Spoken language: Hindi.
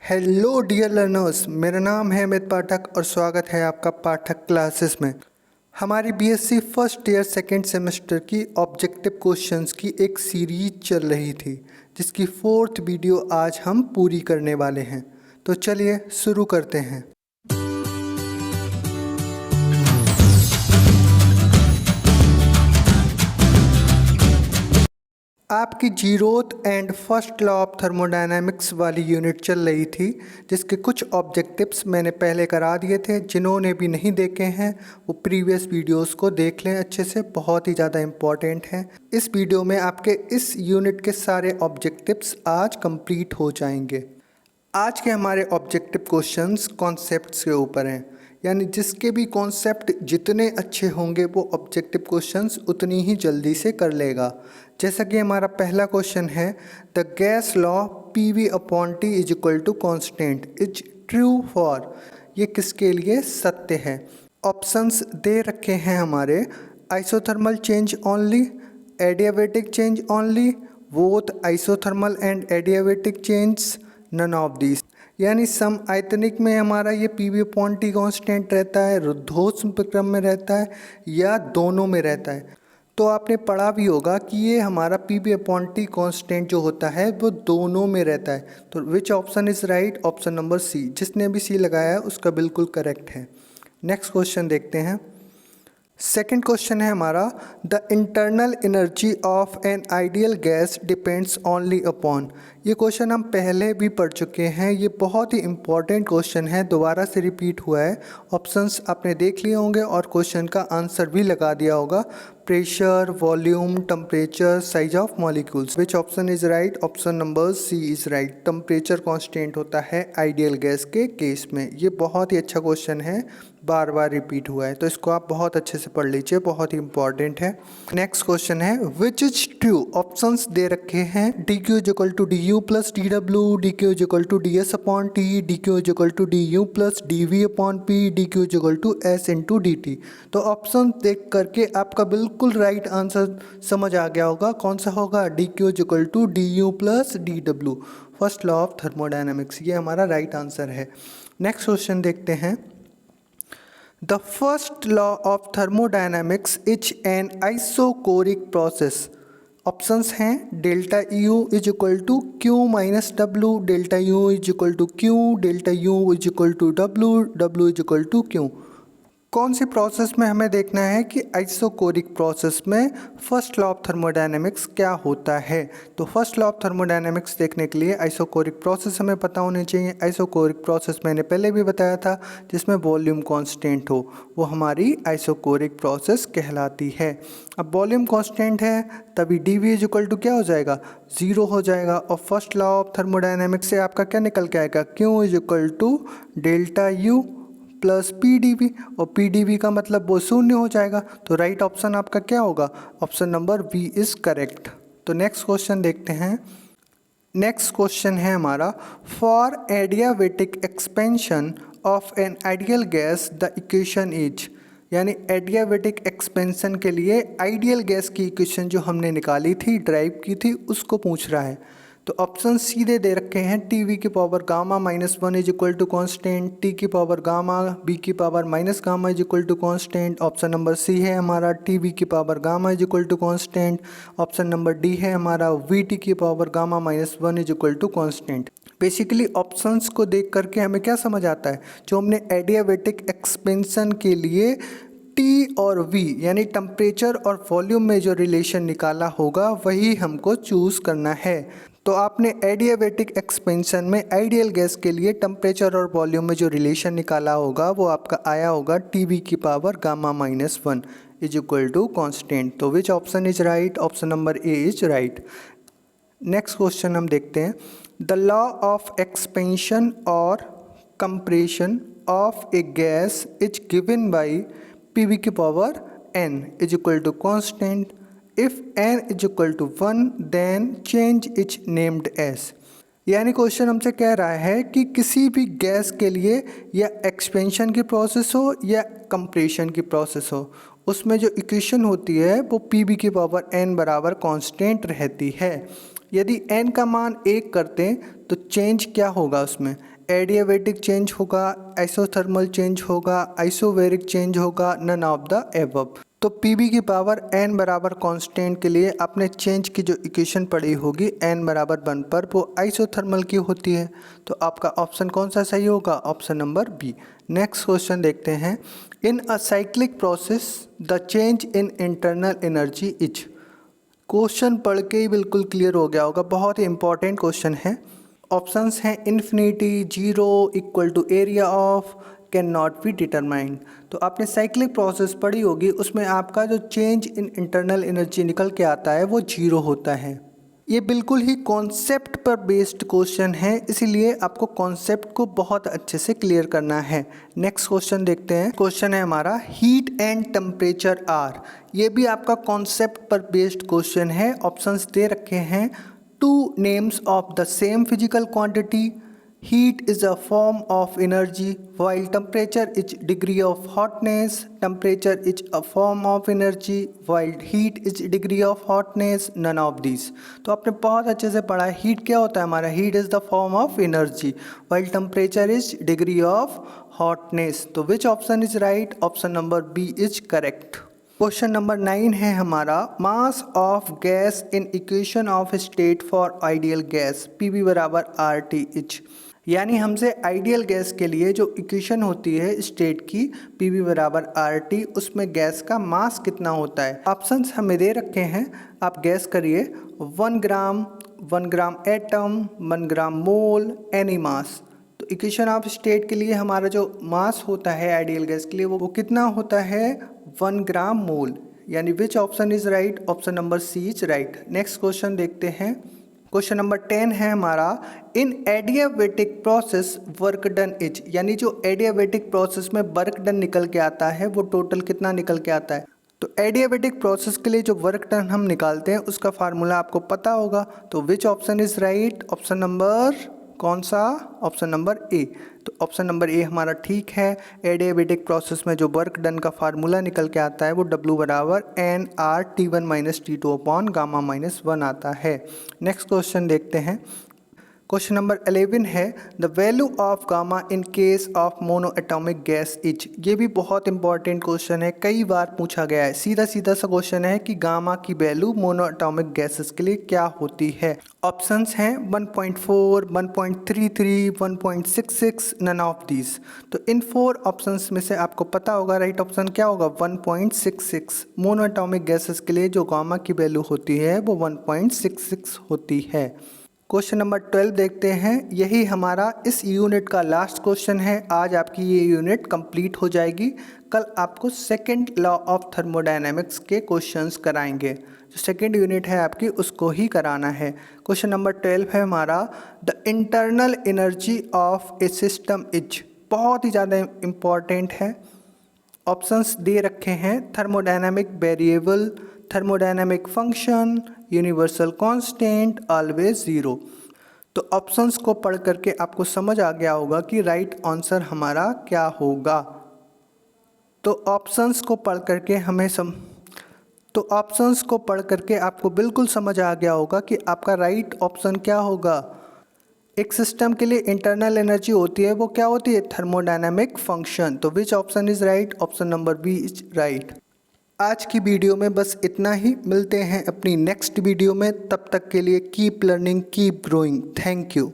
हेलो डियर लर्नर्स, मेरा नाम है अमित पाठक और स्वागत है आपका पाठक क्लासेस में। हमारी BSc first year second semester की ऑब्जेक्टिव क्वेश्चंस की एक सीरीज चल रही थी, जिसकी 4th वीडियो आज हम पूरी करने वाले हैं। तो चलिए शुरू करते हैं। आपकी zeroth and first law of thermodynamics वाली यूनिट चल रही थी, जिसके कुछ ऑब्जेक्टिव्स मैंने पहले करा दिए थे। जिन्होंने भी नहीं देखे हैं वो प्रीवियस वीडियोस को देख लें अच्छे से, बहुत ही ज़्यादा इम्पॉर्टेंट हैं। इस वीडियो में आपके इस यूनिट के सारे ऑब्जेक्टिव्स आज कंप्लीट हो जाएंगे। आज के हमारे ऑब्जेक्टिव क्वेश्चंस कॉन्सेप्ट्स के ऊपर हैं, यानी जिसके भी कॉन्सेप्ट जितने अच्छे होंगे वो ऑब्जेक्टिव क्वेश्चंस उतनी ही जल्दी से कर लेगा। जैसा कि हमारा पहला क्वेश्चन है, the gas law PV upon T is equal to constant is true for. ये किसके लिए सत्य है? ऑप्शंस दे रखे हैं हमारे, isothermal change only, adiabatic change only, both isothermal and adiabatic change, none of this. यानी सम आयतनिक में हमारा ये PV अपॉन T कॉन्स्टेंट रहता है, रुद्धोष्म क्रम में रहता है, या दोनों में रहता है। तो आपने पढ़ा भी होगा कि ये हमारा PV अपॉन T कॉन्स्टेंट जो होता है वो दोनों में रहता है। तो which option is right? Option number C. जिसने भी सी लगाया है उसका बिल्कुल करेक्ट है। नेक्स्ट क्वेश्चन देखते हैं। सेकेंड क्वेश्चन है हमारा, the internal energy of an ideal gas depends only upon. ये क्वेश्चन हम पहले भी पढ़ चुके हैं, ये बहुत ही इंपॉर्टेंट क्वेश्चन है, दोबारा से रिपीट हुआ है। ऑप्शंस आपने देख लिए होंगे और क्वेश्चन का आंसर भी लगा दिया होगा, pressure, volume, temperature, size of molecules. Which option is right? Option number C is right. Temperature constant होता है आइडियल गैस के केस में। ये बहुत ही अच्छा क्वेश्चन है, बार बार रिपीट हुआ है, तो इसको आप बहुत अच्छे से पढ़ लीजिए, बहुत ही इंपॉर्टेंट है। नेक्स्ट क्वेश्चन है, विच इज ट्रू? ऑप्शंस दे रखे हैं, dq is equal to du plus dw, dq is equal to ds upon t, dq is equal to du plus dv upon p, dq is equal to s into dt। तो ऑप्शन देख करके आपका बिल्कुल राइट आंसर समझ आ गया होगा। कौन सा होगा? dq is equal to du plus dw, first law of thermodynamics. ये हमारा राइट आंसर है। नेक्स्ट क्वेश्चन देखते हैं। The first law of thermodynamics is an isochoric process. Options हैं, delta U is equal to Q minus W, delta U is equal to Q, delta U is equal to W, W is equal to Q। कौन सी प्रोसेस में हमें देखना है कि आइसोकोरिक प्रोसेस में फर्स्ट लॉ ऑफ थर्मोडायनेमिक्स क्या होता है। तो फर्स्ट लॉ ऑफ थर्मोडायनेमिक्स देखने के लिए आइसोकोरिक प्रोसेस हमें पता होनी चाहिए। आइसोकोरिक प्रोसेस मैंने पहले भी बताया था, जिसमें वॉल्यूम कांस्टेंट हो, वो हमारी आइसोकोरिक प्रोसेस कहलाती है। अब वॉल्यूम कांस्टेंट है तभी dV इज इक्वल टू क्या हो जाएगा? 0 हो जाएगा। और फर्स्ट लॉ ऑफ थर्मोडायनेमिक्स से आपका क्या निकल के आएगा? Q is equal to delta U plus PdV, और PdV का मतलब वो 0 हो जाएगा। तो राइट ऑप्शन आपका क्या होगा? Option number B is correct. तो नेक्स्ट क्वेश्चन देखते हैं। नेक्स्ट क्वेश्चन है हमारा, for adiabatic expansion of an ideal gas the equation is. यानी एडियाबेटिक एक्सपेंशन के लिए आइडियल गैस की इक्वेशन जो हमने निकाली थी, ड्राइव की थी, उसको पूछ रहा है। तो ऑप्शन सीधे दे रखे हैं, TV की power gamma minus 1 is equal to constant, T की पावर गामा, B की power minus gamma is equal to constant. Option number C है हमारा, TV की power gamma is equal to constant. Option number D है हमारा, VT की power gamma minus 1 is equal to constant. Basically options को देख करके हमें क्या समझ आता है, जो हमने एडियाबेटिक एक्सपेंशन के लिए T और V यानी टेम्परेचर और वॉल्यूम में जो रिलेशन निकाला होगा वही हमको चूज़ करना है। तो आपने एडियाबेटिक एक्सपेंशन में आइडियल गैस के लिए टेम्परेचर और वॉल्यूम में जो रिलेशन निकाला होगा वो आपका आया होगा TV की power gamma minus 1 is equal to constant. तो which option is right? Option number A is right. Next question हम देखते हैं, द लॉ ऑफ एक्सपेंशन और compression of a gas is given by PV की power n is equal to constant. If n is equal to 1 then change is named S. यानी क्वेश्चन हमसे कह रहा है कि किसी भी गैस के लिए या एक्सपेंशन की प्रोसेस हो या कंप्रेशन की प्रोसेस हो, उसमें जो इक्वेशन होती है वो PV की पावर n बराबर कांस्टेंट रहती है। यदि n का मान 1 करते हैं तो चेंज क्या होगा उसमें? एडियाबेटिक चेंज होगा, आइसोथर्मल चेंज होगा, आइसोवेरिक चेंज होगा, नन ऑफ द एबव। तो Pb की पावर n बराबर कांस्टेंट के लिए आपने चेंज की जो इक्वेशन पढ़ी होगी n बराबर 1 पर, वो आइसोथर्मल की होती है। तो आपका ऑप्शन कौन सा सही होगा? Option number B. Next question देखते हैं। In a cyclic process the change in internal energy is. Question पढ़ के ही बिल्कुल क्लियर हो गया होगा, बहुत ही इंपॉर्टेंट क्वेश्चन है। ऑप्शंस हैं infinity, zero, equal to area of, can not be determined. तो आपने साइक्लिक प्रोसेस पढ़ी होगी, उसमें आपका जो चेंज इन इंटरनल एनर्जी निकल के आता है वो जीरो होता है। ये बिल्कुल ही कॉन्सेप्ट पर बेस्ड क्वेश्चन है, इसीलिए आपको कॉन्सेप्ट को बहुत अच्छे से क्लियर करना है। नेक्स्ट क्वेश्चन देखते हैं। क्वेश्चन है हमारा हीट एंड टेम्परेचर आर। ये भी आपका कॉन्सेप्ट पर बेस्ड क्वेश्चन है। ऑप्शंस दे रखे हैं। Two names of the same physical quantity. Heat is a form of energy while temperature is degree of hotness. Temperature is a form of energy while heat is degree of hotness. None of these. तो आपने बहुत अच्छे से पढ़ा है। हीट क्या होता है हमारा? Heat is the form of energy while temperature is degree of hotness. तो which option is right? Option number B is correct. Question number 9 है हमारा mass of gas in equation of state for ideal gas Pv बराबर RT इच। यानी हमसे आइडियल गैस के लिए जो इक्वेशन होती है स्टेट की Pv बराबर RT, उसमें गैस का मास कितना होता है। ऑप्शंस हमें दे रखे हैं, आप गैस करिए। 1 ग्राम, 1 ग्राम एटम, 1 ग्राम मोल, एनी मास। तो इक्वेशन ऑफ स्टेट के लिए हमारा जो मास होता है आइडियल गैस के लिए वो कितना होता है? 1 ग्राम मोल। यानी which option is right? Option number C is right. Next question देखते हैं। क्वेश्चन नंबर 10 है हमारा in adiabatic process work done is. यानी जो एडियाबेटिक प्रोसेस में वर्क डन निकल के आता है वो टोटल कितना निकल के आता है। तो एडियाबेटिक प्रोसेस के लिए जो वर्क डन हम निकालते हैं उसका फार्मूला आपको पता होगा। तो which option is right? Option number कौन सा? ऑप्शन नंबर ए। तो ऑप्शन नंबर ए हमारा ठीक है। एडियाबेटिक प्रोसेस में जो वर्क डन का फार्मूला निकल के आता है वो W बराबर nRT1 minus T2 upon gamma minus 1 आता है। नेक्स्ट क्वेश्चन देखते हैं। क्वेश्चन नंबर 11 है the value of gamma in case of mono atomic gas is. ये भी बहुत इंपॉर्टेंट क्वेश्चन है, कई बार पूछा गया है। सीधा सीधा सा क्वेश्चन है कि गामा की वैल्यू मोनो एटॉमिक गैसेस के लिए क्या होती है। ऑप्शंस हैं 1.4, 1.33, 1.66, नन ऑफ दीज। तो इन 4 ऑप्शंस में से आपको पता होगा राइट ऑप्शन क्या होगा? 1.66। मोनो एटॉमिक गैसेस के लिए जो गामा की वैल्यू होती है वो 1.66 होती है। क्वेश्चन नंबर 12 देखते हैं। यही हमारा इस यूनिट का लास्ट क्वेश्चन है। आज आपकी ये यूनिट कंप्लीट हो जाएगी। कल आपको सेकंड लॉ ऑफ थर्मोडायनेमिक्स के क्वेश्चंस कराएंगे। जो सेकंड यूनिट है आपकी उसको ही कराना है। क्वेश्चन नंबर 12 है हमारा the internal energy of A system is. बहुत ही ज़्यादा इम्पॉर्टेंट है। ऑप्शंस दे रखे हैं thermodynamic variable, thermodynamic function, universal constant, always zero. तो ऑप्शंस को पढ़ करके आपको समझ आ गया होगा कि राइट आंसर हमारा क्या होगा। तो ऑप्शंस को पढ़ करके आपको बिल्कुल समझ आ गया होगा कि आपका राइट ऑप्शन क्या होगा। एक सिस्टम के लिए इंटरनल एनर्जी होती है, वो क्या होती है? Thermodynamic function. तो which option is right? Option number B is right. आज की वीडियो में बस इतना ही। मिलते हैं अपनी नेक्स्ट वीडियो में, तब तक के लिए keep learning, keep growing. Thank you.